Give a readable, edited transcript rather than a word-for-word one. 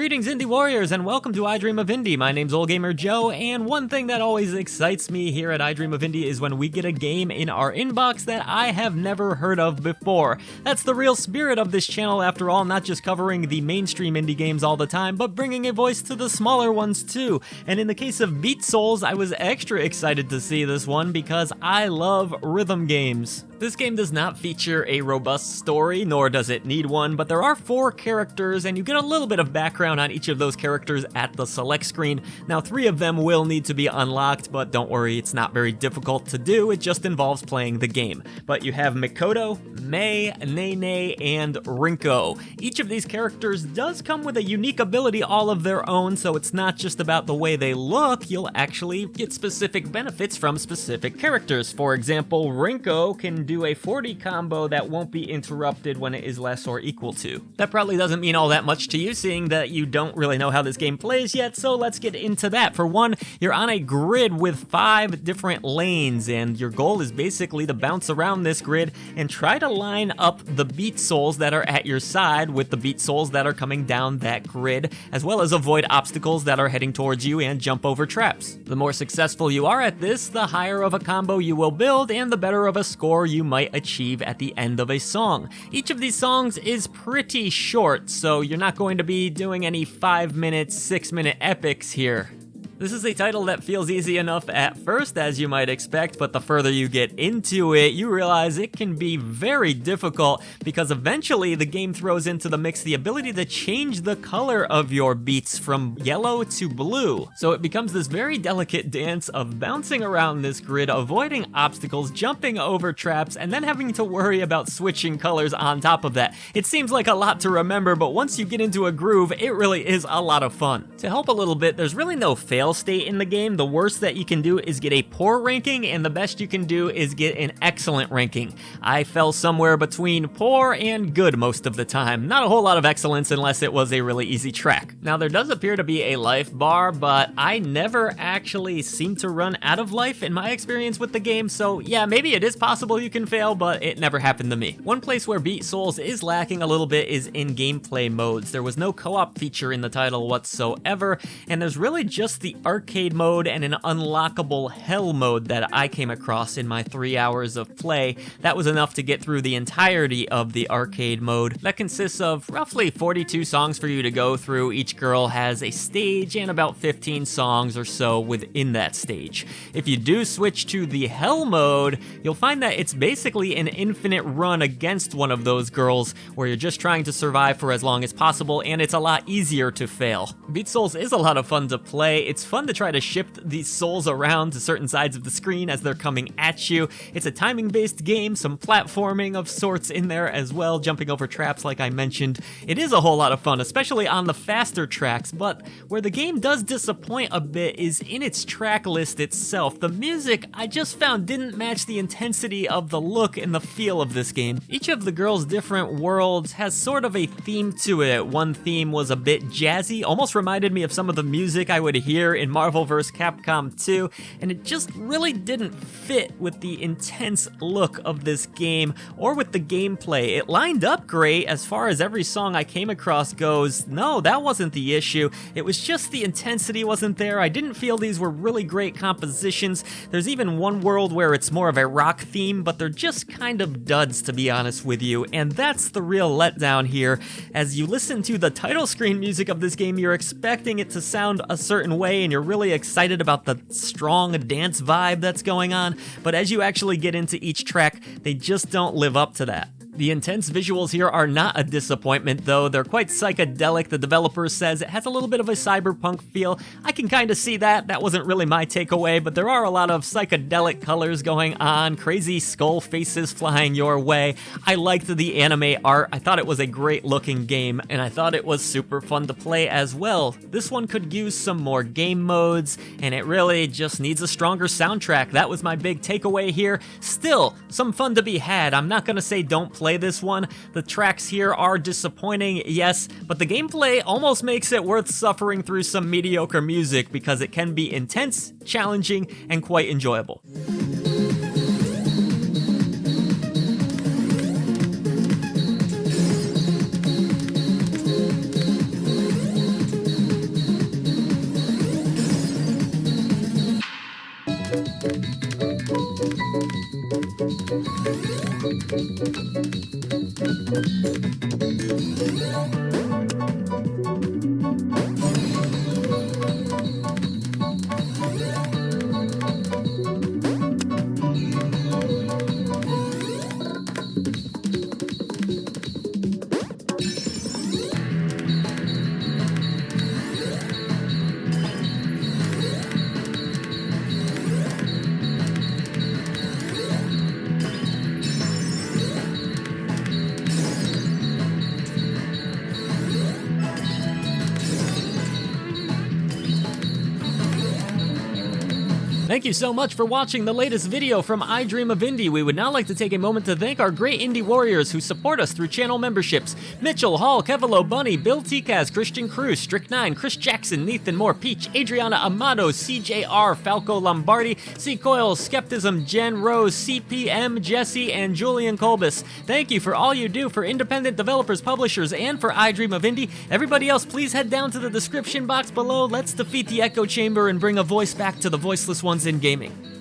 Greetings, Indie Warriors, and welcome to I Dream of Indie. My name's Old Gamer Joe, and one thing that always excites me here at I Dream of Indie is when we get a game in our inbox that I have never heard of before. That's the real spirit of this channel, after all, not just covering the mainstream indie games all the time, but bringing a voice to the smaller ones too. And in the case of Beat Souls, I was extra excited to see this one because I love rhythm games. This game does not feature a robust story, nor does it need one, but there are 4 characters, and you get a little bit of background on each of those characters at the select screen. Now, 3 of them will need to be unlocked, but don't worry, it's not very difficult to do, it just involves playing the game. But you have Mikoto, Mei, Nene, and Rinko. Each of these characters does come with a unique ability all of their own, so it's not just about the way they look, you'll actually get specific benefits from specific characters. For example, Rinko can do a 40 combo that won't be interrupted when it is less or equal to. That probably doesn't mean all that much to you, seeing that you don't really know how this game plays yet, so let's get into that. For one, you're on a grid with 5 different lanes, and your goal is basically to bounce around this grid and try to line up the Beat Souls that are at your side with the Beat Souls that are coming down that grid, as well as avoid obstacles that are heading towards you and jump over traps. The more successful you are at this, the higher of a combo you will build, and the better of a score you might achieve at the end of a song. Each of these songs is pretty short, so you're not going to be doing any 5-minute, 6-minute epics here. This is a title that feels easy enough at first, as you might expect, but the further you get into it, you realize it can be very difficult because eventually the game throws into the mix the ability to change the color of your beats from yellow to blue. So it becomes this very delicate dance of bouncing around this grid, avoiding obstacles, jumping over traps, and then having to worry about switching colors on top of that. It seems like a lot to remember, but once you get into a groove, it really is a lot of fun. To help a little bit, there's really no fail state in the game. The worst that you can do is get a poor ranking, and the best you can do is get an excellent ranking. I fell somewhere between poor and good most of the time. Not a whole lot of excellence unless it was a really easy track. Now, there does appear to be a life bar, but I never actually seem to run out of life in my experience with the game, so yeah, maybe it is possible you can fail, but it never happened to me. One place where Beat Souls is lacking a little bit is in gameplay modes. There was no co-op feature in the title whatsoever, and there's really just the arcade mode and an unlockable hell mode that I came across in my 3 hours of play. That was enough to get through the entirety of the arcade mode. That consists of roughly 42 songs for you to go through. Each girl has a stage and about 15 songs or so within that stage. If you do switch to the hell mode, you'll find that it's basically an infinite run against one of those girls where you're just trying to survive for as long as possible, and it's a lot easier to fail. Beat Souls is a lot of fun to play. It's fun to try to shift these souls around to certain sides of the screen as they're coming at you. It's a timing-based game, some platforming of sorts in there as well, jumping over traps like I mentioned. It is a whole lot of fun, especially on the faster tracks, but where the game does disappoint a bit is in its track list itself. The music, I just found, didn't match the intensity of the look and the feel of this game. Each of the girls' different worlds has sort of a theme to it. One theme was a bit jazzy, almost reminded me of some of the music I would hear in Marvel vs. Capcom 2, and it just really didn't fit with the intense look of this game or with the gameplay. It lined up great as far as every song I came across goes. No, that wasn't the issue. It was just the intensity wasn't there. I didn't feel these were really great compositions. There's even one world where it's more of a rock theme, but they're just kind of duds, to be honest with you, and that's the real letdown here. As you listen to the title screen music of this game, you're expecting it to sound a certain way, and you're really excited about the strong dance vibe that's going on, but as you actually get into each track, they just don't live up to that. The intense visuals here are not a disappointment, though. They're quite psychedelic. The developer says it has a little bit of a cyberpunk feel. I can kind of see that. That wasn't really my takeaway, but there are a lot of psychedelic colors going on, crazy skull faces flying your way. I liked the anime art. I thought it was a great looking game, and I thought it was super fun to play as well. This one could use some more game modes, and it really just needs a stronger soundtrack. That was my big takeaway here. Still, some fun to be had. I'm not gonna say don't play this one. The tracks here are disappointing, yes, but the gameplay almost makes it worth suffering through some mediocre music because it can be intense, challenging, and quite enjoyable. Thank you so much for watching the latest video from I Dream of Indie. We would now like to take a moment to thank our great indie warriors who support us through channel memberships. Mitchell, Hall, Kevilo, Bunny, Bill Tikaz, Christian Cruz, Strict9, Chris Jackson, Nathan Moore, Peach, Adriana Amato, CJR, Falco Lombardi, C. Coyle, Skepticism, Jen Rose, CPM, Jesse, and Julian Kolbus. Thank you for all you do for independent developers, publishers, and for I Dream of Indie. Everybody else, please head down to the description box below. Let's defeat the echo chamber and bring a voice back to the voiceless ones in gaming.